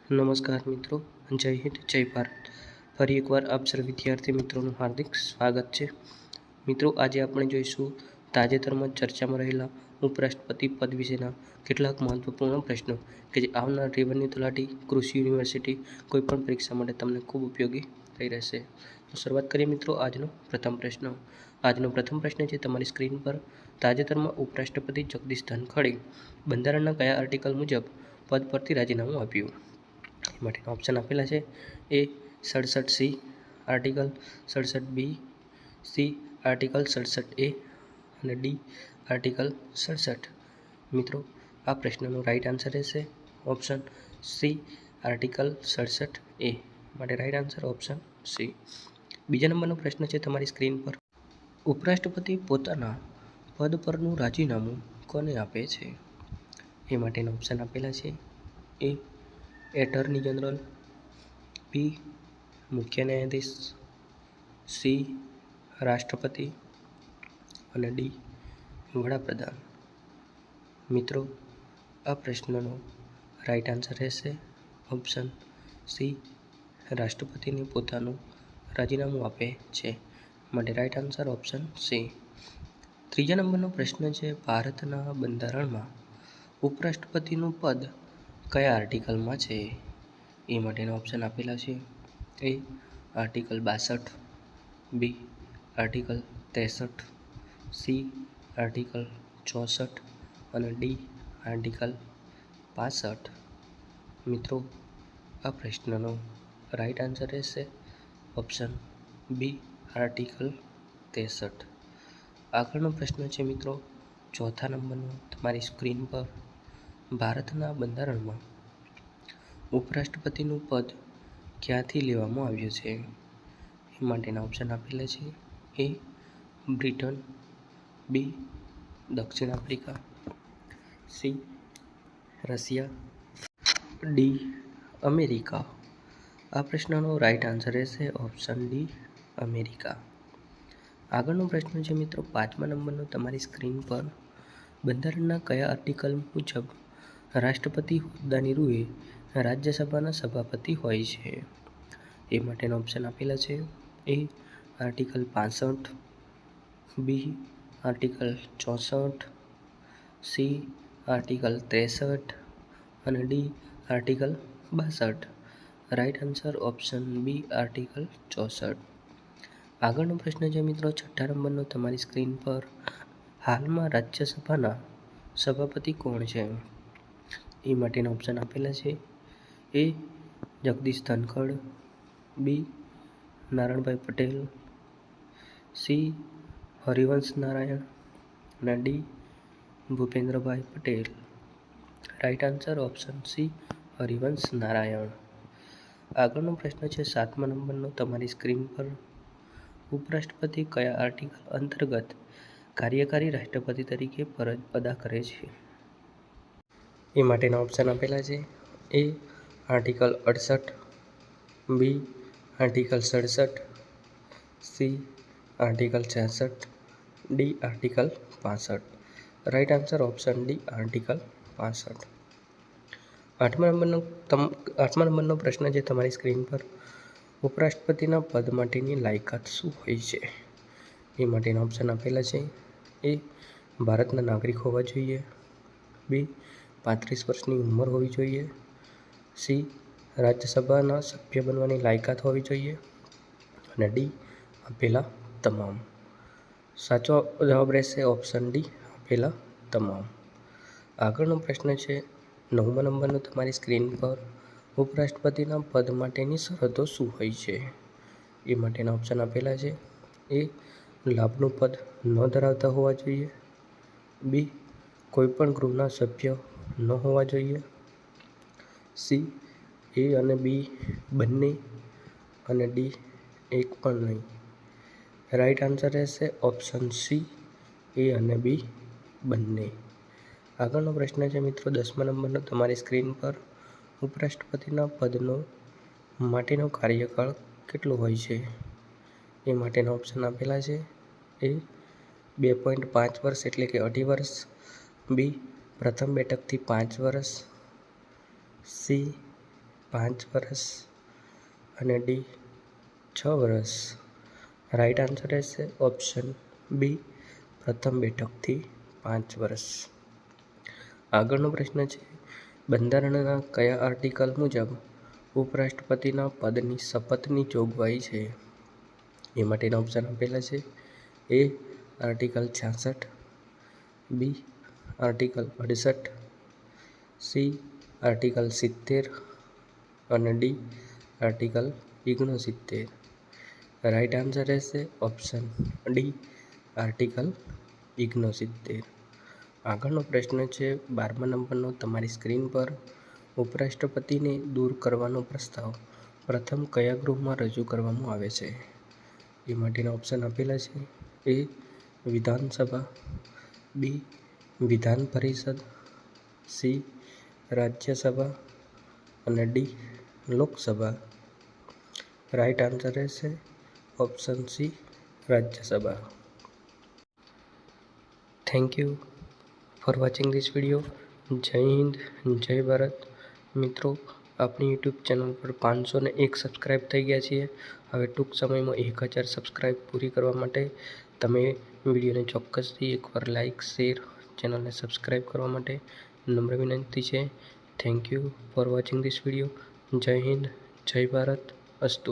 નમસ્કાર મિત્રો, જય હિન્દ, જય ભારત. ફરી એકવાર આપ સર્વ વિદ્યાર્થી મિત્રોનું હાર્દિક સ્વાગત છે. મિત્રો, આજે આપણે જોઈશું તાજેતરમાં ચર્ચામાં રહેલા ઉપરાષ્ટ્રપતિ પદ વિશેના કેટલાક મહત્વપૂર્ણ પ્રશ્નો કે જે આવનાર રેવન્યુ તલાટી, કૃષિ યુનિવર્સિટી, કોઈપણ પરીક્ષા માટે તમને ખૂબ ઉપયોગી થઈ રહેશે. તો શરૂઆત કરીએ મિત્રો આજનો પ્રથમ પ્રશ્ન. આજનો પ્રથમ પ્રશ્ન છે તમારી સ્ક્રીન પર. તાજેતરમાં ઉપરાષ્ટ્રપતિ જગદીશ ધનખડે બંધારણના કયા આર્ટિકલ મુજબ પદ પરથી રાજીનામું આપ્યું? એ માટેના ઓપ્શન આપેલા છે. એ 67C, article 67B, C article 67A અને ડી આર્ટિકલ 67. મિત્રો, આ પ્રશ્નનો રાઈટ આન્સર રહેશે ઓપ્શન સી, આર્ટિકલ 67A. માટે રાઈટ આન્સર ઓપ્શન સી. બીજા નંબરનો પ્રશ્ન છે તમારી સ્ક્રીન પર. ઉપરાષ્ટ્રપતિ પોતાના પદ પરનું રાજીનામું કોને આપે છે? એ માટેના ઓપ્શન આપેલા છે. એ એટર્ની જનરલ, બી મુખ્ય ન્યાયાધીશ, સી રાષ્ટ્રપતિ અને ડી વડાપ્રધાન. મિત્રો, આ પ્રશ્નનો રાઈટ આન્સર રહેશે ઓપ્શન સી, રાષ્ટ્રપતિને પોતાનું રાજીનામું આપે છે. માટે રાઈટ આન્સર ઓપ્શન સી. ત્રીજા નંબરનો પ્રશ્ન છે ભારતના બંધારણમાં ઉપરાષ્ટ્રપતિનું પદ કયા આર્ટિકલમાં છે? એ માટેના ઓપ્શન આપેલા છે. A article 62, B article 63, C article 64 અને ડી આર્ટિકલ 65. મિત્રો, આ પ્રશ્નનો રાઈટ આન્સર રહેશે ઓપ્શન બી, આર્ટિકલ 63. આગળનો પ્રશ્ન છે મિત્રો ચોથા નંબરનો તમારી સ્ક્રીન પર. ભારતના બંધારણમાં ઉપરાષ્ટ્રપતિનું પદ ક્યાંથી લેવામાં આવ્યું છે? એ માટેના ઓપ્શન આપેલા છે. એ બ્રિટન, બી દક્ષિણ Africa, C Russia, D America. આ પ્રશ્નનો રાઈટ આન્સર રહેશે ઓપ્શન ડી, અમેરિકા. આગળનો પ્રશ્ન છે મિત્રો પાંચમા નંબરનો તમારી સ્ક્રીન પર. બંધારણના કયા આર્ટિકલ મુજબ રાષ્ટ્રપતિ હોદ્દાની રૂએ રાજ્યસભાના સભાપતિ હોય છે? એ માટેના ઓપ્શન આપેલા છે. A article 65, B article 64, C article 63 અને D article 62. Right answer option B, article 64. આગળનો પ્રશ્ન છે મિત્રો છઠ્ઠા નંબરનો તમારી સ્ક્રીન પર. હાલમાં રાજ્યસભાના સભાપતિ કોણ છે? એ માટેના ઓપ્શન આપેલા છે. એ જગદીશ ધનખડ, બી નારણભાઈ પટેલ, સી હરિવંશ નારાયણ અને D Bhupendrabhai Patel. Right answer option C, Harivansh Narayan. આગળનો પ્રશ્ન છે સાતમા નંબરનો તમારી સ્ક્રીન પર. ઉપરાષ્ટ્રપતિ કયા આર્ટિકલ અંતર્ગત કાર્યકારી રાષ્ટ્રપતિ તરીકે ફરજ અદા કરે છે? એ માટેના ઓપ્શન આપેલા છે. A article 68, B article 67, C article 66, D article 65. Right answer option D, article 65. આઠમા નંબરનો પ્રશ્ન છે તમારી સ્ક્રીન પર. ઉપરાષ્ટ્રપતિના પદ માટેની લાયકાત શું હોય છે? એ માટેના ઓપ્શન આપેલા છે. એ ભારતના નાગરિક હોવા જોઈએ, બી 35 વર્ષની ઉંમર હોવી જોઈએ, સી રાજ્યસભાના સભ્ય બનવાની લાયકાત હોવી જોઈએ અને ડી આપેલા તમામ. સાચો જવાબ રહેશે ઓપ્શન ડી, આપેલા તમામ. આગળનો પ્રશ્ન છે નવમા નંબરનો તમારી સ્ક્રીન પર. ઉપરાષ્ટ્રપતિના પદ માટેની શરતો શું હોય છે? એ માટેના ઓપ્શન આપેલા છે. એ લાભનું પદ ન ધરાવતા હોવા જોઈએ, બી કોઈપણ ગૃહના સભ્ય ન હોવા જોઈએ, સી એ અને બી બંને અને ડી એક પણ નહીં. રાઈટ આન્સર રહેશે ઓપ્શન સી, એ અને બી બંને. આગળનો પ્રશ્ન છે મિત્રો દસમા નંબરનો તમારી સ્ક્રીન પર. ઉપરાષ્ટ્રપતિના પદનો માટેનો કાર્યકાળ કેટલો હોય છે? એ માટેના ઓપ્શન આપેલા છે. એ 2.5 વર્ષ એટલે કે 2.5 વર્ષ, બી પ્રથમ બેઠકથી 5 વર્ષ, સી 5 વર્ષ અને ડી 6 વર્ષ. રાઈટ આન્સર રહેશે ઓપ્શન બી, પ્રથમ બેઠકથી 5 વર્ષ. આગળનો પ્રશ્ન છે, બંધારણના કયા આર્ટિકલ મુજબ ઉપરાષ્ટ્રપતિના પદની શપથની જોગવાઈ છે? એ માટેના ઓપ્શન આપેલા છે. A article 66, B article 68, C article 70 અને ડી આર્ટિકલ 69. રાઈટ આન્સર રહેશે ઓપ્શન ડી, આર્ટિકલ 69. આગળનો પ્રશ્ન છે 12મા નંબરનો તમારી સ્ક્રીન પર, ઉપરાષ્ટ્રપતિને દૂર કરવાનો પ્રસ્તાવ પ્રથમ કયા ગૃહમાં રજૂ કરવામાં આવે છે? એ માટેના ઓપ્શન આપેલા છે. એ વિધાનસભા, બી વિધાન પરિષદ, સી રાજ્યસભા અને ડી લોકસભા. રાઈટ આન્સર રહેશે option C, Rajya Sabha. Thank you for watching this video. જય હિન્દ, જય ભારત. મિત્રો, આપણી યુટ્યુબ ચેનલ પર 501 સબસ્ક્રાઈબ થઈ ગયા છીએ. હવે ટૂંક સમયમાં 1000 સબસ્ક્રાઈબ પૂરી કરવા માટે તમે વિડીયોને ચોક્કસથી એકવાર લાઇક, શેર, ચેનલને સબસ્ક્રાઈબ કરવા માટે નમ્ર વિનંતી છે. Thank you for watching this video. જય હિન્દ, જય ભારત. અસ્તુ.